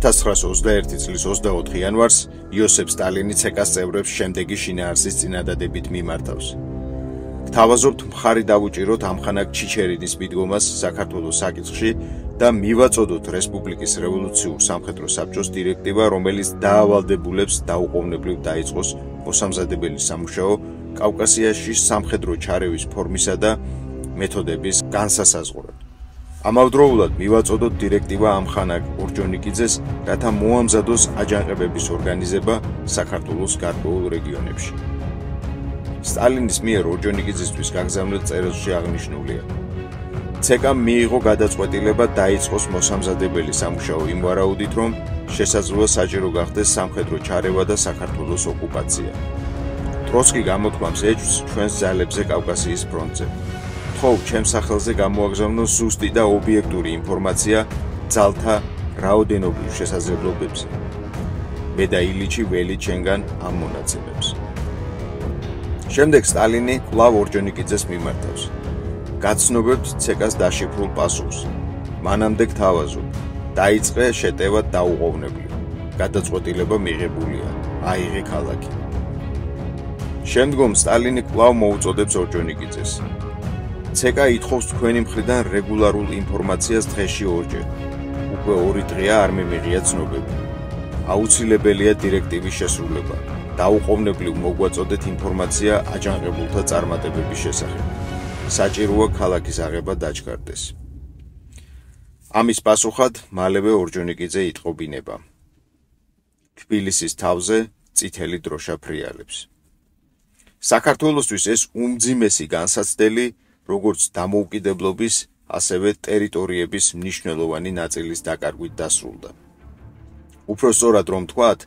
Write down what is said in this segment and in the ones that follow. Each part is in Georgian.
1921 წლის 24 იანვარს იოსებ სტალინი ცეკას წევრებს შემდეგი შინაარსის წინადადებით მიმართავს. Გთავაზობთ მხარი დავუჭიროთ ამხანაგ ჩიჩერინის მიდგომას საქართველოს საკითხში და მივაწოდოთ რესპუბლიკის რევოლუციურ სამხედრო საბჭოს დირექტივა, რომელიც დაავალდებულებს დაუყოვნებლივ დაიწყოს მოსამზადებელი სამუშაო კავკასიაში სამხედრო ჩარევის ფორმისა და მეთოდების განსასაზღვრად. ამავდროულად მივაწოდოთ დირექტივა ამხანაგ ორჯონიკიძეს, რათა მოამზადოს აჯანყებების ორგანიზება საქართველოს გარკვეულ რეგიონებში. სტალინის მიერ ორჯონიკიძისთვის გაგზავნილ წერილში აღნიშნულია: ცეკამ მიიღო გადაწყვეტილება დაიწყოს მოსამზადებელი სამუშაო იმ ვარაუდით, რომ შესაძლოა საჭირო გახდეს სამხედრო ჩარევა და საქართველოს ოკუპაცია. ტროცკი გამოთქვამს ეჭვს ჩვენს ძალებზე კავკასიის ფრონტზე. თხოვ ჩემს სახელზე გამოაგზავნო ზუსტი და ობიექტური ინფორმაცია ძალთა რაოდენობრივ შესაძლებლობებზე. მე და ილიჩი ველი ჩვენგან ამ მონაცემებს. შემდეგ სტალინი კვლავ ორჯონიკიძეს მიმართავს. გაცნობებთ ცეკას დაშიფრულ პასუხს. მანამდე გთავაზობ, დაიწყე შეტევა დაუყოვნებლივ. გადაწყვეტილება მიღებულია, აიღე ქალაქი. შემდგომ სტალინი კვლავ მოუწოდებს ორჯონიკიძეს. ცეკა ითხოვს თქვენი მხრიდან რეგულარულ ინფორმაციას დღეში ორჯერ. უკვე 2 დღეა არ მიმიღია ცნობები. აუცილებელია დირექტივის შესრულება. დაუყოვნებლივ მოგვაწოდეთ ინფორმაცია აჯანყებულთა წარმატებების შესახებ. საჭიროა ქალაქის აღება დაჩქარდეს. ამის პასუხად მალევე ორჯონიკიძე იტყობინება. თბილისის თავზე წითელი დროშა ფრიალებს. საქართველოსთვის ეს უმძიმესი განსაცდელი, როგორც დამოუკიდებლობის, ასევე ტერიტორიების მნიშვნელოვანი ნაწილის დაკარგვით დასრულდა. უფრო სწორად რომ ვთქვათ,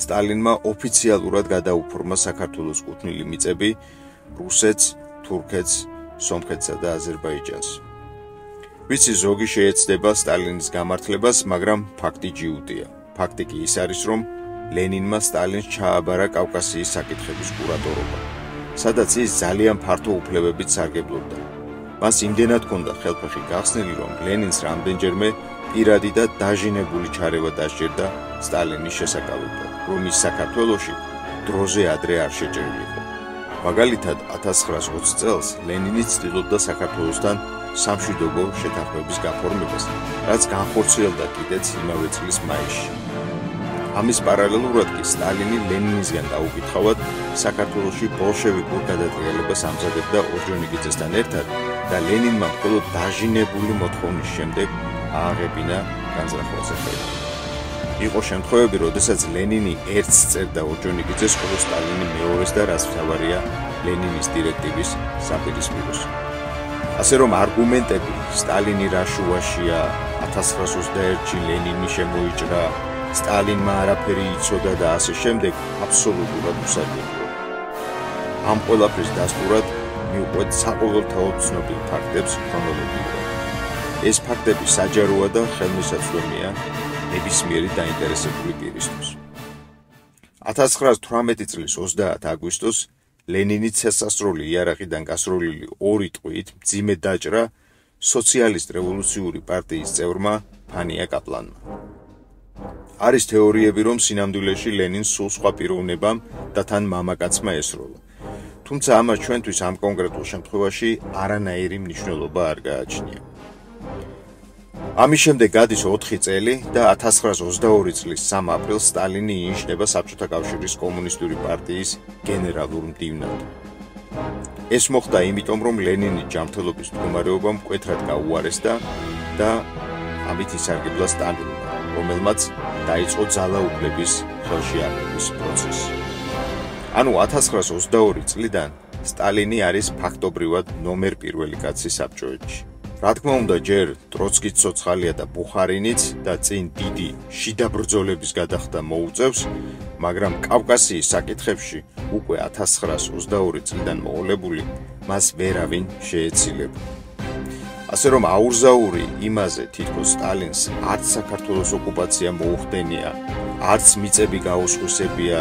სტალინმა ოფიციალურად გადაუფორმა საქართველოს კუთვნილი მიწები რუსეთს, თურქეთს, სომხეთსა და აზერბაიჯანს. ვიცი ზოგი შეეცდება სტალინის გამართლებას, მაგრამ ფაქტი ჯიუტია. ფაქტი კი ის არის, რომ ლენინმა სტალინს ჩააბარა კავკასიის საკითხების კურატორობა, სადაც ის ძალიან ფართო უფლებებით სარგებლობდა. მას იმდენად ჰქონდა ხელფეხი გახსნილი, რომ ლენინს რამდენჯერმე პირადი და დაჟინებული ჩარევა დასჭირდა სტალინის შესაკავებლად, რომ ის საქართველოში დროზე ადრე არ შეჭრილიყო. მაგალითად, 1920 წელს ლენინი ცდილობდა საქართველოსთან სამშვიდობო შეთანხმების გაფორმებას, რაც განხორციელდა კიდეც იმავე წლის მაისში. ამის პარალელურად კი სტალინი ლენინისგან დაუკითხავად საქართველოში ბოლშევიკურ გადატრიალებას ამზადებდა ორჯონიკიძესთან ერთად და ლენინმა მხოლოდ დაჟინებული მოთხოვნის შემდეგ ააღებინა განზრახვაზე ხელი. იყო შემთხვევები, როდესაც ლენინი ერთს წერდა ორჯონიკიძეს, ხოლო სტალინი მეორეს და რაც მთავარია ლენინის დირექტივის საპირისპიროს. ასე რომ არგუმენტები სტალინი რა შუაშია, 1921-ში ლენინი შემოიჭრა, სტალინმა არაფერი იცოდა და ასე შემდეგ აბსოლუტურად უსარგებლოა. ამ ყველაფრის დასტურად მივყვეთ საყოველთაოდ ცნობილ ფაქტებს ქრონოლოგიურად. ეს ფაქტები საჯაროა და ხელმისაწვდომია ნებისმიერი დაინტერესებული პირისთვის. 1918 წლის 30 აგვისტოს ლენინი ცეცხლსასროლი იარაღიდან გასროლილი 2 ტყვით მძიმედ დაჭრა სოციალისტ რევოლუციური პარტიის წევრმა ფანია კაპლანმა. არის თეორიები, რომ სინამდვილეში ლენინს სულ სხვა პიროვნებამ და თან მამაკაცმა ესროლა. თუმცა ამას ჩვენთვის ამ კონკრეტულ შემთხვევაში არანაირი მნიშვნელობა არ გააჩნია. ამის შემდეგ გადის 4 წელი და 1922 წლის 3 აპრილს სტალინი ინიშნება საბჭოთა კავშირის კომუნისტური პარტიის გენერალურ მდივნად. ეს მოხდა იმიტომ, რომ ლენინის ჯანმრთელობის მდგომარეობა მკვეთრად გაუარესდა და ამით ისარგებლა სტალინმა, რომელმაც დაიწყო ძალაუფლების ხელში აღების პროცესი. ანუ 1922 წლიდან სტალინი არის ფაქტობრივად ნომერ პირველი კაცი საბჭოეთში. რა თქმა უნდა, ჯერ ტროცკის ცოცხალია და ბუხარინიც და წინ დიდი შიდა ბრძოლების გადახდა მოუწევს, მაგრამ კავკასიის საკითხებში უკვე 1922 წლიდან მოყოლებული მას ვერავინ შეეცილება. ასე რომ აურზაური იმაზე, თითქოს სტალინს არც საქართველოს ოკუპაცია მოუხდენია, არც მიწები გაუსხვისებია,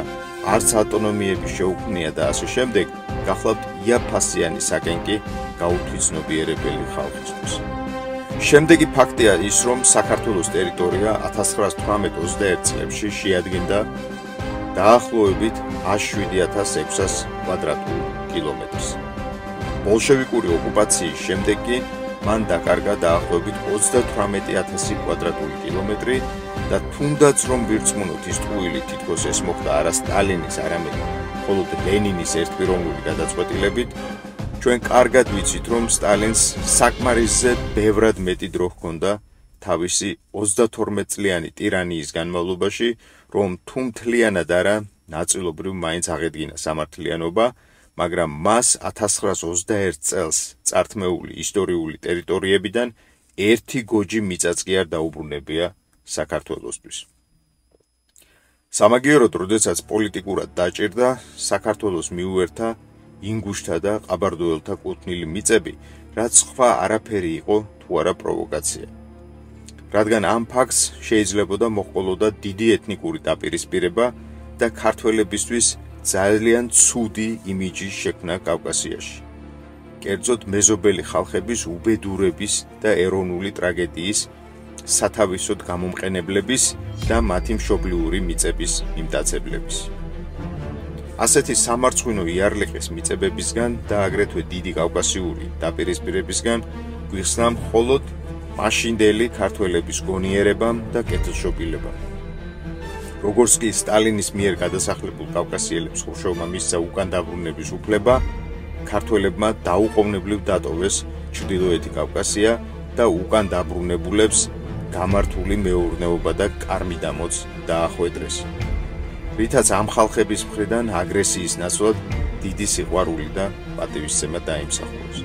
არც ავტონომიები შეუქმნია და ასე შემდეგ, გახლავთ იაფფასიანი საკენკი გაუთვითცნობიერებელი ხალხისთვის. შემდეგი ფაქტია ის, რომ საქართველოს ტერიტორია 1918-21 წლებში შეადგენდა დაახლოებით 107,600 კვადრატულ კილომეტრს. ბოლშევიკური ოკუპაციის შემდეგ კი მან დაკარგა დაახლოებით 38,000 კვადრატული კილომეტრი და თუნდაც რომ ვირწმუნოთ ის ტყუილი თითქოს ეს მოხდა არა სტალინის, არამედ მხოლოდ ლენინის ერთპიროვნული გადაწყვეტილებით, ჩვენ კარგად ვიცით, რომ სტალინს საკმარისზე ბევრად მეტი დრო ჰქონდა თავისი 32 წლიანი ტირანიის განმავლობაში, რომ თუ მთლიანად არა, ნაწილობრივ მაინც აღედგინა სამართლიანობა, მაგრამ მას 1921 წელს წართმეული ისტორიული ტერიტორიებიდან ერთი გოჯი მიწაც კი არ დაუბრუნებია საქართველოსთვის. სამაგიეროდ, როდესაც პოლიტიკურად დაჭირდა, საქართველოს მიუერთა ინგუშთა და ყაბარდოელთა კუთვნილი მიწები, რაც სხვა არაფერი იყო თუ არა პროვოკაცია. რადგან ამ ფაქტს შეიძლებოდა მოჰყოლოდა დიდი ეთნიკური დაპირისპირება და ქართველებისთვის ძალიან ცუდი იმიჯის შექმნა კავკასიაში. კერძოდ მეზობელი ხალხების უბედურების და ეროვნული ტრაგედიის სათავისოდ გამომყენებლების და მათი მშობლიური მიწების მიმტაცებლების. ასეთი სამარცხვინო იარლიყის მიწებებისგან და აგრეთვე დიდი კავკასიური დაპირისპირებისგან გვიხსნა მხოლოდ მაშინდელი ქართველების გონიერებამ და კეთილშობილებამ. როგორც კი სტალინის მიერ გადასახლებულ კავკასიელებს ხუშოვმა მისცა უკან დაბრუნების უფლება, ქართველებმა დაუყოვნებლივ დატოვეს ჩრდილოეთი კავკასია და უკან დაბრუნებულებს გამართული მეურნეობა და კარმიდამოც დაახვედრეს. რითაც ამ ხალხების მხრიდან აგრესიის ნაცვლად დიდი სიყვარული და პატივისცემა დაიმსახურეს.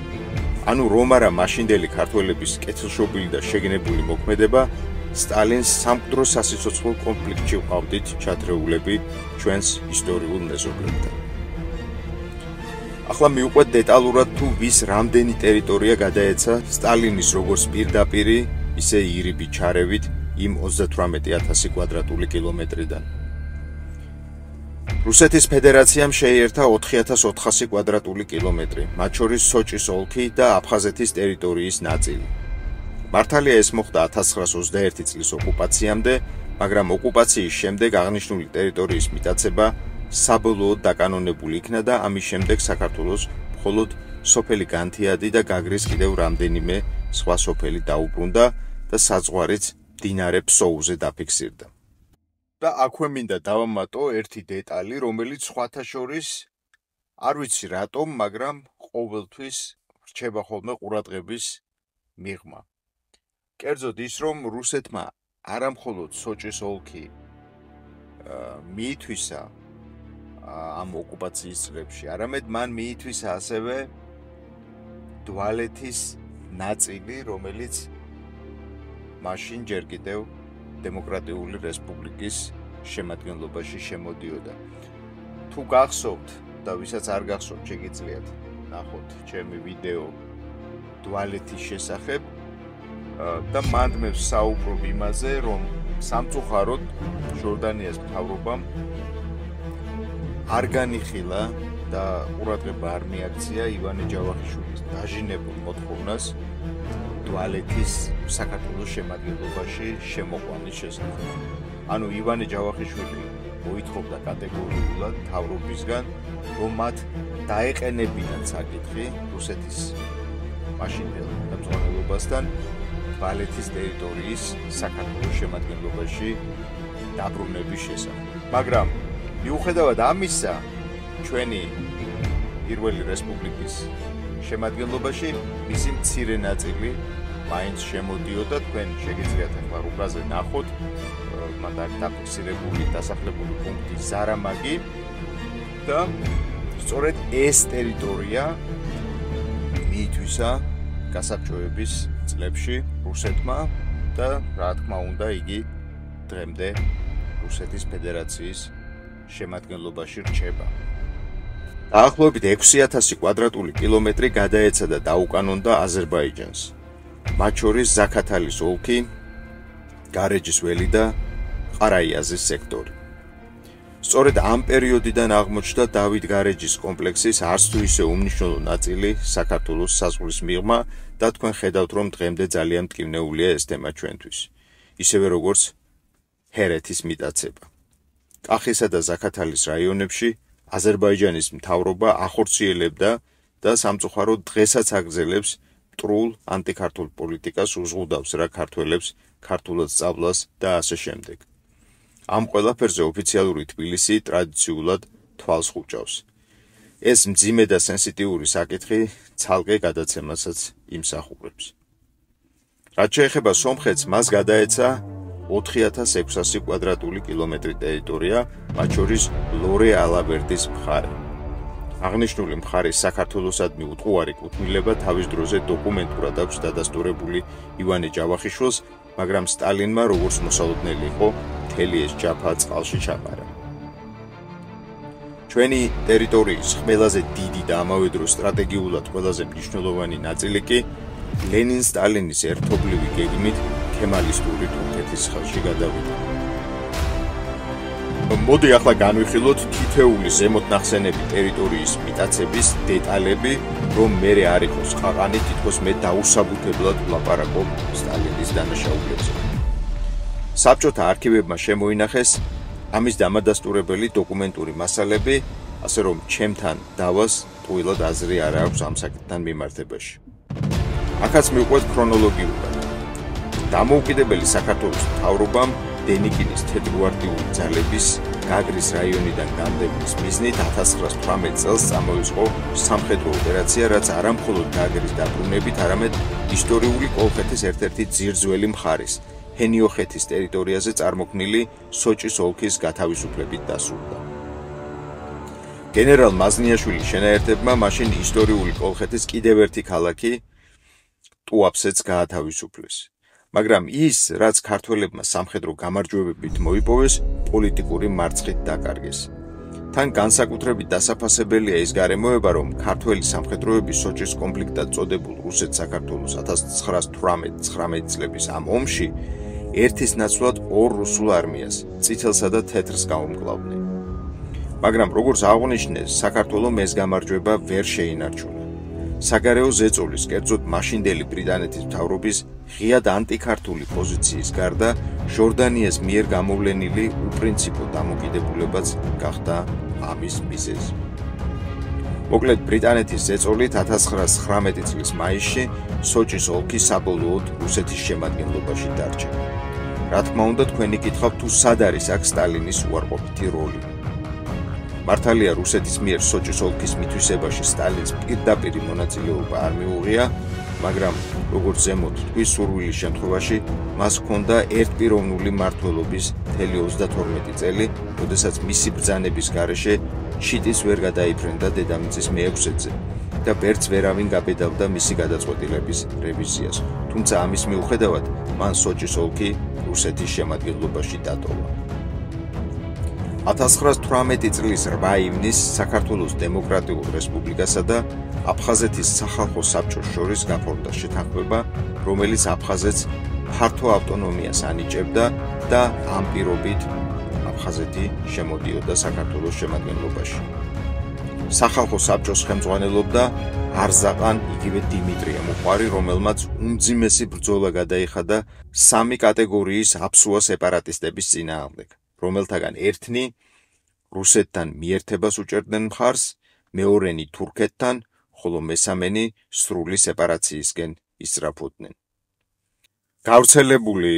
ანუ რომ არა მაშინდელი ქართველების კეთილშობილი და შეგნებული მოქმედება, სტალინს სამკვდრო სასიცოცხლო კონფლიქტში ვყავდით ჩადრეულები ჩვენს ისტორიულ მეზობლებთან. ახლა მივყვეთ დეტალურად თუ ვის რამდენი ტერიტორია გადაეცა სტალინის როგორც პირდაპირი, ისე ირიბი ჩარევით იმ 38,000 კვადრატული კილომეტრიდან. რუსეთის ფედერაციამ შეიერთა 4,400 კვადრატული კილომეტრი, მათ შორის სოჭის ოლქი და აფხაზეთის ტერიტორიის ნაწილი. მართალია ეს მოხდა 1921 წლის ოკუპაციამდე, მაგრამ ოკუპაციის შემდეგ აღნიშნული ტერიტორიის მიტაცება საბოლოოდ დაკანონებული იქნა და ამის შემდეგ საქართველოს მხოლოდ სოფელი განთიადი და გაგრის კიდევ რამდენიმე სხვა სოფელი დაუბრუნდა და საზღვარიც მდინარე ფსოუზე დაფიქსირდა. და აქვე მინდა დავამატო ერთი დეტალი, რომელიც სხვათა შორის არ ვიცი რატომ, მაგრამ ყოველთვის რჩება ხოლმე ყურადღების მიღმა. კერძოდ ის, რომ რუსეთმა არა მხოლოდ სოჭის ოლქი მიითვისა ამ ოკუპაციის წლებში, არამედ მან მიითვისა ასევე დვალეთის ნაწილი, რომელიც მაშინ ჯერ კიდევ დემოკრატიული რესპუბლიკის შემადგენლობაში შემოდიოდა. თუ გახსოვთ და ვისაც არ გახსოვთ, შეგიძლიათ ნახოთ ჩემი ვიდეო დვალეთის შესახებ და მანდ მე ვსაუბრობ იმაზე, რომ სამწუხაროდ ჟორდანიას მთავრობამ არ განიხილა და ყურადღება არ მიაქცია ივანე ჯავახიშვილის დაჟინებულ მოთხოვნას დვალეთის საქართველოს შემადგენლობაში შემოყვანის შესახებ. ანუ ივანე ჯავახიშვილი მოითხოვდა კატეგორიულად მთავრობისგან, რომ მათ დაეყენებინათ საკითხი რუსეთის მაშინდელ ხელმძღვანელობასთან დვალეთის ტერიტორიის საქართველოს შემადგენლობაში დაბრუნების შესახებ. მაგრამ მიუხედავად ამისა, ჩვენი პირველი რესპუბლიკის შემადგენლობაში მისი მცირე ნაწილი მაინც შემოდიოდა. თქვენ შეგიძლიათ ახლა რუკაზე ნახოთ, მან დაფიქსირებული დასახლებული პუნქტი ზარამაგი და სწორედ ეს ტერიტორია მიითვისა გასაბჭოების წლებში რუსეთმა და რა თქმა უნდა იგი დღემდე რუსეთის ფედერაციის შემადგენლობაში რჩება. დაახლოებით 6,000 კვადრატული კილომეტრი გადაეცა და დაუკანონდა აზერბაიჯანს, მათ შორის ზაქათალის ოლქი, გარეჯის ველი და ყარაიაზის სექტორი. სწორედ ამ პერიოდიდან აღმოჩნდა დავით გარეჯის კომპლექსის არც თუ ისე უმნიშვნელო ნაწილი საქართველოს საზღვრის მიღმა და თქვენ ხედავთ, რომ დღემდე ძალიან მტკივნეულია ეს თემა ჩვენთვის. ისევე როგორც ჰერეთის მიტაცება. კახისა და ზაქათალის რაიონებში აზერბაიჯანის მთავრობა ახორციელებდა და სამწუხაროდ დღესაც აგრძელებს მტრულ ანტიქართულ პოლიტიკას, უზღუდავს რა ქართველებს ქართულად სწავლას და ასე შემდეგ. ამ ყველაფერზე ოფიციალური თბილისი ტრადიციულად თვალს ხუჭავს. ეს მძიმე და სენსიტიური საკითხი ცალკე გადაცემასაც იმსახურებს. რაც შეეხება სომხეთს, მას გადაეცა 4600 კვადრატული კილომეტრი ტერიტორია, მათ შორის ლორე-ალაბერდის მხარე. აღნიშნული მხარის საქართველოსადმი უტყუარი კუთვნილება თავის დროზე დოკუმენტურად აქვს დადასტურებული ივანე ჯავახიშვილს, მაგრამ სტალინმა როგორც მოსალოდნელი იყო, მთელი ეს ჯაფა წყალში ჩაყარა. ჩვენი ტერიტორიის ყველაზე დიდი და ამავე დროს სტრატეგიულად ყველაზე მნიშვნელოვანი ნაწილი კი ლენინ-სტალინის ერთობლივი გეგმით ქემალისტური თურქეთის ხელში გადავიდა. მოდი ახლა განვიხილოთ თითეული ზემოთ ნახსენები ტერიტორიის მიტაცების დეტალები, რომ მერე არ იყოს ყაყანი, თითქოს მე დაუსაბუთებლად ვლაპარაკობ სტალინის დანაშაულებზე. საბჭოთა არქივებმა შემოინახეს ამის დამადასტურებელი დოკუმენტური მასალები, ასე რომ ჩემთან დავას ტყუილად აზრი არ აქვს ამ საკითხთან მიმართებაში. აქაც მივყვეთ ქრონოლოგიურად. დამოუკიდებელი საქართველოს მთავრობამ დენიკინის თეთრგვარდიული ძალების გაგრის რაიონიდან განდევნის მიზნით 1918 წელს წამოიწყო სამხედრო ოპერაცია, რაც არა მხოლოდ გაგრის დაბრუნებით, არამედ ისტორიული კოლხეთის ერთ-ერთი ძირძველი მხარის, ჰენიოხეთის ტერიტორიაზე წარმოქმნილი სოჭის ოლქის გათავისუფლებით დასრულდა. გენერალ მაზნიაშვილის შენაერთებმა მაშინ ისტორიული კოლხეთის კიდევ ერთი ქალაქი ტუაფსეც გაათავისუფლეს. მაგრამ ის, რაც ქართველებმა სამხედრო გამარჯვებებით მოიპოვეს, პოლიტიკური მარცხით დაკარგეს. თან განსაკუთრებით დასაფასებელია ის გარემოება, რომ ქართველი სამხედროები სოჭის კონფლიქტად წოდებულ რუსეთ-საქართველოს 1918-19 წლების ამ ომში ერთის ნაცვლად ორ რუსულ არმიას, წითელსა და თეთრს გაუმკლავდნენ. მაგრამ როგორც აღნიშნეს, საქართველომ ეს გამარჯვება ვერ შეინარჩუნა. საგარეო ზეწოლის, კერძოდ მაშინდელი ბრიტანეთის მთავრობის ღიად ანტიქართული პოზიციის გარდა, ჟორდანიას მიერ გამოვლენილი უპრინციპო დამოკიდებულებაც გახდა ამის მიზეზი. მოკლედ, ბრიტანეთის ზეწოლით 1919 წლის მაისში სოჭის ოლქი საბოლოოდ რუსეთის შემადგენლობაში დარჩა. რა თქმა უნდა, თქვენი კითხავთ, თუ სად არის აქ სტალინის უარყოფითი როლი. მართალია რუსეთის მიერ სოჭის ოლქის მითვისებაში სტალინს პირდაპირი მონაწილეობა არ მიუღია, მაგრამ როგორც ზემოთ თქვი, სურვილის შემთხვევაში მას ჰქონდა ერთპიროვნული მმართველობის მთელი 32 წელი, როდესაც მისი ბრძანების გარეშე ჩიტის ვერ გადაიფრენდა დედამიწის მე-6-ზე და ვერც ვერავინ გაბედავდა მისი გადაწყვეტილების რევიზიას. თუმცა ამის მიუხედავად, მან სოჭის ოლქი რუსეთის შემადგენლობაში დატოვა. 1918 წლის 8 ივნისს საქართველოს დემოკრატიულ რესპუბლიკასა და აფხაზეთის სახალხო საბჭოს შორის გაფორმდა შეთანხმება, რომელიც აფხაზეთს ფართო ავტონომიას ანიჭებდა და ამ პირობით აფხაზეთი შემოდიოდა საქართველოს შემადგენლობაში. სახალხო საბჭოს ხელმძღვანელობდა არზაყან იგივე დიმიტრია მოყვარი, რომელმაც უმძიმესი ბრძოლა გადაიხადა სამი კატეგორიის აფსუა სეპარატისტების წინააღმდეგ, რომელთაგან ერთნი რუსეთთან მიერთებას უჭერდნენ მხარს, მეორენი თურქეთთან, ხოლო მესამენი სრული სეპარაციისკენ ისწრაფოდნენ. გავრცელებული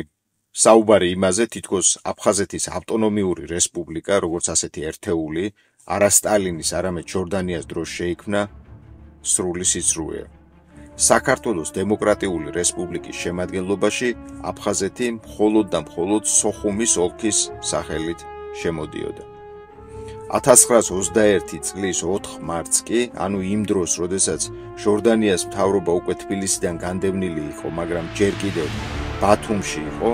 საუბარი იმაზე, თითქოს აფხაზეთის ავტონომიური რესპუბლიკა, როგორც ასეთი ერთეული, არა სტალინის, არამედ ჟორდანიას დროს შეიქმნა, სრული სიცრუეა. საქართველოს დემოკრატიული რესპუბლიკის შემადგენლობაში აფხაზეთი მხოლოდ და მხოლოდ სოხუმის ოლქის სახელით შემოდიოდა. 1921 წლის 4 მარტს კი, ანუ იმ დროს, როდესაც ჟორდანიას მთავრობა უკვე თბილისიდან განდევნილი იყო, მაგრამ ჯერ კიდევ ბათუმში იყო,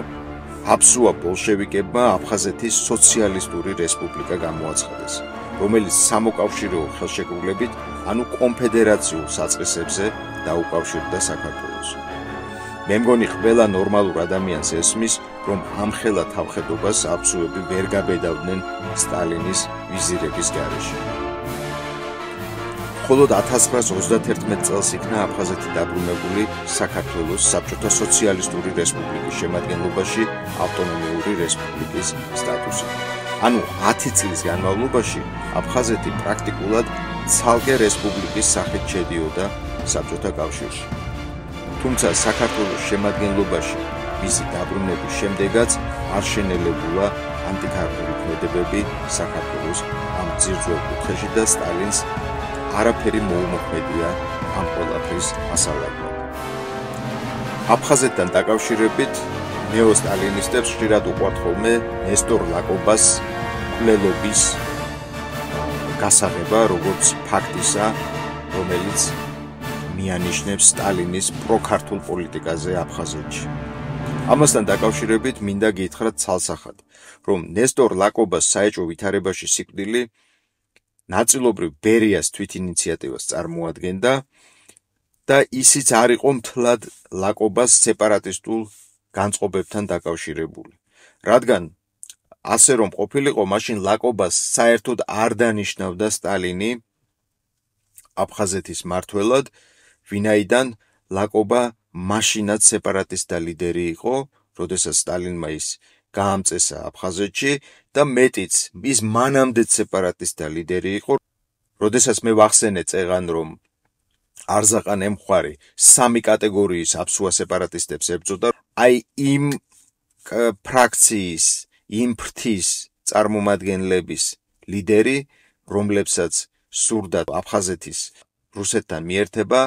აფსუა ბოლშევიკებმა აფხაზეთის სოციალისტური რესპუბლიკა გამოაცხადეს, რომელიც სამოკავშირეო ხელშეკრულებით, ანუ კონფედერაციულ საწყისებზე დაუკავშირდა საქართველოს. მე მგონი ყველა ნორმალურ ადამიანს ესმის, რომ ამხელა თავხედობას აბსურები ვერ გაბედავდნენ სტალინის ვიზირების გარეშე. მხოლოდ 1931 წელს იქნა აფხაზეთი დაბრუნებული საქართველოს საბჭოთა სოციალისტური რესპუბლიკის შემადგენლობაში ავტონომიური რესპუბლიკის სტატუსით. ანუ 10 წლის განმავლობაში აფხაზეთი პრაქტიკულად ცალკე რესპუბლიკის სახით შედიოდა საბჭოთა კავშირში. თუმცა საქართველოს შემადგენლობაში მისი დაბრუნების შემდეგაც არ შენელებულა ანტიკარგული ქმედებები საქართველოს ამ ძირძველ კუთხეში და სტალინს არაფერი მოუმოქმედია ამ ყველაფრის ასალაგად. აფხაზეთთან დაკავშირებით ნეოსტალინისტებს ხშირად უყვართ ხოლმე ნესტორ ლაკობას მკვლელობის გასაღება, როგორც ფაქტისა, რომელიც მიანიშნებს სტალინის პროქართულ პოლიტიკაზე აფხაზეთში. ამასთან დაკავშირებით მინდა გითხრათ ცალსახად, რომ ნესტორ ლაკობას საეჭვო ვითარებაში სიკვდილი ნაწილობრივ ბერიას თვითინიციატივას წარმოადგენდა და ისიც არ იყო მთლად ლაკობას სეპარატისტულ განწყობებთან დაკავშირებული. რადგან ასე რომ ყოფილიყო, მაშინ ლაკობას საერთოდ არ დანიშნავდა სტალინი აფხაზეთის მმართველად, ვინაიდან ლაკობა მაშინაც სეპარატისტთა ლიდერი იყო, როდესაც სტალინმა ის გაამწესა აფხაზეთში და მეტიც ის მანამდეც სეპარატისტთა ლიდერი იყო, როდესაც მე ვახსენე წეღან რომ არზაყან ემხვარი 3 კატეგორიის აფსუა სეპარატისტებს ებრძოდა, აი იმ ფრაქციის, იმ ფრთის წარმომადგენლების ლიდერი, რომლებსაც სურდათ აფხაზეთის რუსეთთან მიერთება,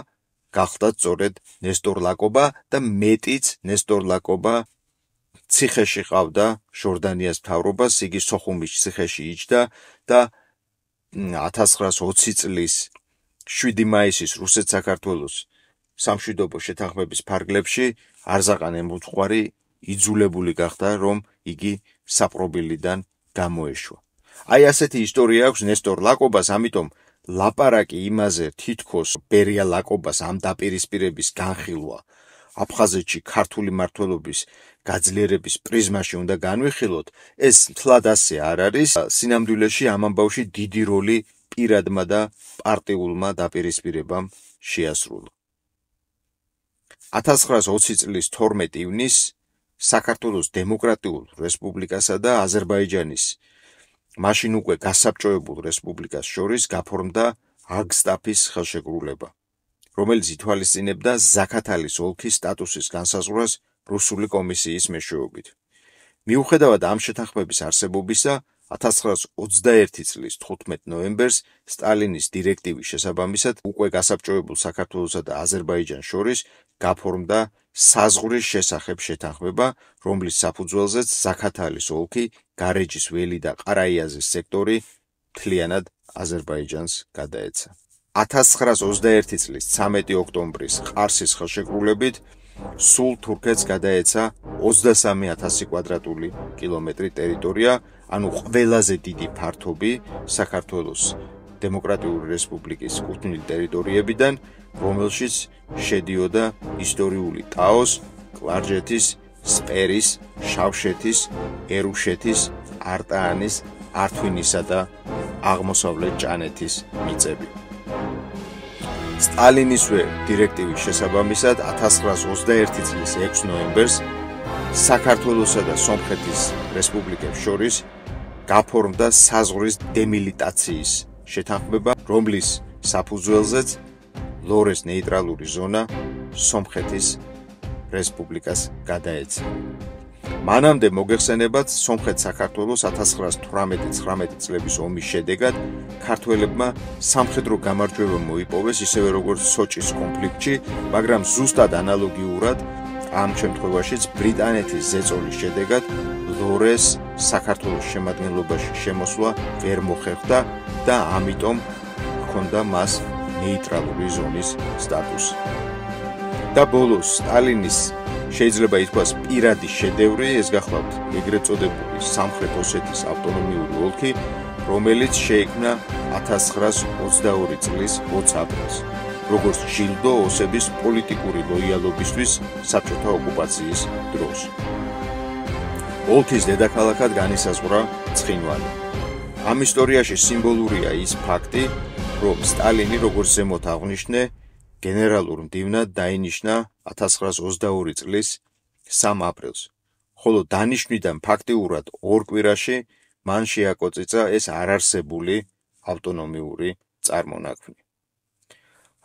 გახდათ სწორედ ნესტორ ლაკობა და მეტიც ნესტორ ლაკობა ციხეში ყავდა ჟორდანიას მთავრობას, იგი სოხუმის ციხეში იჯდა და 1920 წლის 7 მაისის რუსეთ-საქართველოს სამშვიდობო შეთანხმების ფარგლებში არზაყან ემუცხვარი იძულებული გახდა, რომ იგი საპყრობილიდან გამოეშვა. აი ასეთი ისტორია აქვს ნესტორ ლაკობას, ამიტომ ლაპარაკი იმაზე თითქოს ბერია ლაკობას ამ დაპირისპირების განხილვა აფხაზეთში ქართული მმართველობის გაძლიერების პრიზმაში უნდა განვიხილოთ, ეს მთლად ასე არ არის. სინამდვილეში ამ ამბავში დიდი როლი პირადმა და პარტიულმა დაპირისპირებამ შეასრულა. 1920 წლის 12 ივნისს საქართველოს დემოკრატიულ რესპუბლიკასა და აზერბაიჯანის მაშინ უკვე გასაბჭოებულ რესპუბლიკას შორის გაფორმდა აგსტაფის ხელშეკრულება, რომელიც ითვალისწინებდა ზაქათალის ოლქის სტატუსის განსაზღვრას რუსული კომისიის მეშვეობით. მიუხედავად ამ შეთანხმების არსებობისა, 1921 წლის 15 ნოემბერს სტალინის დირექტივის შესაბამისად უკვე გასაბჭოებულ საქართველოსა და აზერბაიჯანს შორის გაფორმდა საზღვრის შესახებ შეთანხმება, რომლის საფუძველზეც ზაქათალის ოლქი, გარეჯის ველი და ყარაიაზის სექტორი მთლიანად აზერბაიჯანს გადაეცა. 1921 წლის 13 ოქტომბრის ყარსის ხელშეკრულებით სულ თურქეთს გადაეცა 23,000 კვადრატული კილომეტრი ტერიტორია, ანუ ყველაზე დიდი ფართობი საქართველოს დემოკრატიული რესპუბლიკის კუთვნილი ტერიტორიებიდან, რომელშიც შედიოდა ისტორიული ტაოს, კლარჯეთის, სპერის, შავშეთის, ერუშეთის, არტაანის, ართვინისა და აღმოსავლეთ ჭანეთის მიწები. სტალინისვე დირექტივის შესაბამისად 1921 წლის 6 ნოემბერს საქართველოსა და სომხეთის რესპუბლიკებს შორის გაფორმდა საზღვრის დემილიტაციის შეთანხმება, რომლის საფუძველზეც ლორეს ნეიტრალური ზონა სომხეთის რესპუბლიკას გადაეცა. მანამდე მოგეხსენებათ, სომხეთ-საქართველოს 1918-19 წლების ომის შედეგად ქართველებმა სამხედრო გამარჯვება მოიპოვეს, ისევე როგორც სოჭის კონფლიქტში, მაგრამ ზუსტად ანალოგიურად ამ შემთხვევაშიც ბრიტანეთის ზეწოლის შედეგად ლორეს საქართველოს შემადგენლობაში შემოსვლა ვერ მოხერხდა და ამიტომ ჰქონდა მას ნეიტრალური ზონის სტატუსი. და ბოლოს სტალინის შეიძლება ითქვას პირადი შედევრი, ეს გახლავთ ეგრეთ წოდებული სამხრეთ ოსეთის ავტონომიური ოლქი, რომელიც შეიქმნა 1922 წლის 20 აპრილს, როგორც ჯილდო ოსების პოლიტიკური ლოიალობისთვის საბჭოთა ოკუპაციის დროს. ოლქის დედაქალაქად განისაზღვრა ცხინვალი. ამ ისტორიაში სიმბოლურია ის ფაქტი, რომ სტალინი როგორც ზემოთ აღნიშნე, გენერალურ მდივნად დაინიშნა 1922 წლის 3 აპრილს, ხოლო დანიშვნიდან ფაქტიურად 2 კვირაში მან შეაკოწიცა ეს არარსებული ავტონომიური წარმონაქმნი.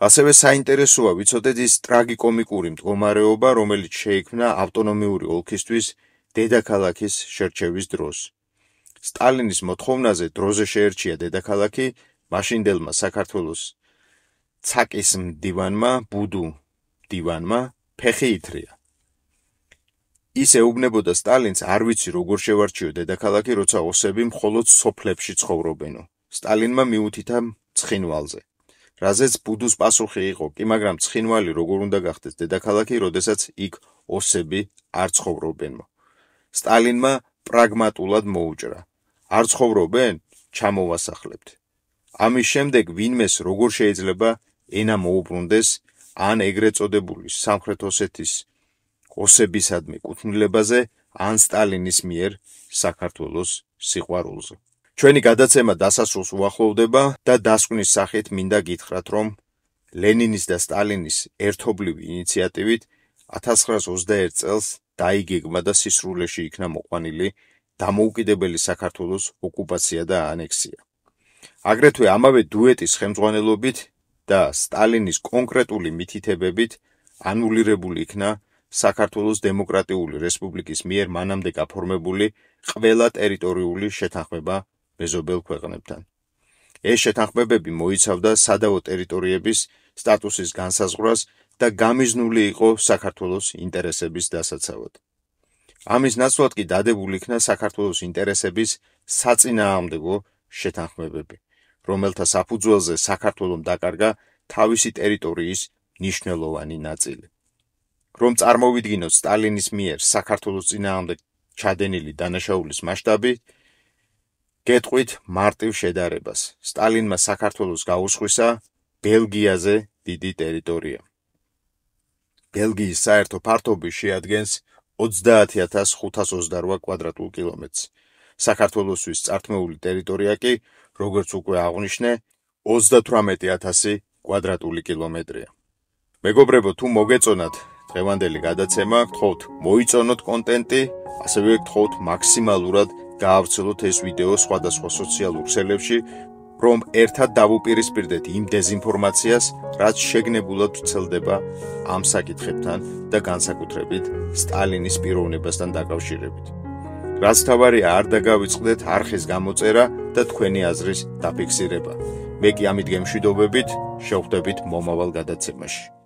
ასევე საინტერესოა ვიცოდეთ ის ტრაგიკომიკური მდგომარეობა, რომელიც შეიქმნა ავტონომიური ოლქისთვის დედაქალაქის შერჩევის დროს. სტალინის მოთხოვნაზე დროზე შეერჩია დედაქალაქი მაშინდელმა საქართველოს ცაკის მდივანმა ბუდუ მდივანმა ფეხი ითრია. ის ეუბნებოდა სტალინს, არ ვიცი როგორ შევარჩიო დედაქალაქი, როცა ოსები მხოლოდ სოფლებში ცხოვრობენო. სტალინმა მიუთითა ცხინვალზე, რაზეც ბუდუს პასუხი იყო, კი მაგრამ ცხინვალი როგორ უნდა გახდეს დედაქალაქი, როდესაც იქ ოსები არ ცხოვრობენო. სტალინმა პრაგმატულად მოუჭრა. არ ცხოვრობენ? ჩამოვასახლებთ. ამის შემდეგ ვინმეს როგორ შეიძლება ენა მოუბრუნდეს ან ეგრეთ წოდებული სამხრეთ ოსეთის ოსებისადმი კუთვნილებაზე ან სტალინის მიერ საქართველოს სიყვარულზე. ჩვენი გადაცემა დასასრულს უახლოვდება და დასკვნის სახით მინდა გითხრათ, რომ ლენინის და სტალინის ერთობლივი ინიციატივით 1921 წელს დაიგეგმა და სისრულეში იქნა მოყვანილი დამოუკიდებელი საქართველოს ოკუპაცია და ანექსია. აგრეთვე ამავე დუეტის ხელმძღვანელობით და სტალინის კონკრეტული მითითებებით ანულირებული იქნა საქართველოს დემოკრატიული რესპუბლიკის მიერ მანამდე გაფორმებული ყველა ტერიტორიული შეთანხმება მეზობელ ქვეყნებთან. ეს შეთანხმებები მოიცავდა სადავო ტერიტორიების სტატუსის განსაზღვრას და გამიზნული იყო საქართველოს ინტერესების დასაცავად. ამის ნაცვლად კი დადებული იქნა საქართველოს ინტერესების საწინააღმდეგო შეთანხმებები, რომელთა საფუძველზე საქართველომ დაკარგა თავისი ტერიტორიის მნიშვნელოვანი ნაწილი. რომ წარმოვიდგინოთ სტალინის მიერ საქართველოს წინააღმდეგ ჩადენილი დანაშაულის მასშტაბი, გეტყვით მარტივ შედარებას. სტალინმა საქართველოს გაუსხვისა ბელგიაზე დიდი ტერიტორია. ბელგიის საერთო ფართობი შეადგენს 30,528 კვადრატულ კილომეტრს. საქართველოსთვის წართმეული ტერიტორია კი, როგორც უკვე აღვნიშნე, 38,000 კვადრატული კილომეტრია. მეგობრებო, თუ მოგეწონათ დღევანდელი გადაცემა, გთხოვთ მოიწონოთ კონტენტი, ასევე გთხოვთ მაქსიმალურად გაავრცელოთ ეს ვიდეო სხვადასხვა სოციალურ ქსელებში, რომ ერთად დავუპირისპირდეთ იმ დეზინფორმაციას, რაც შეგნებულად ვრცელდება ამ საკითხებთან და განსაკუთრებით სტალინის პიროვნებასთან დაკავშირებით. რაც თავარია, არ დაგავიწყდეთ არხის გამოწერა და თქვენი აზრის დაფიქსირება. მე კი ამით გემშვიდობებით, შევხვდებით მომავალ გადაცემაში.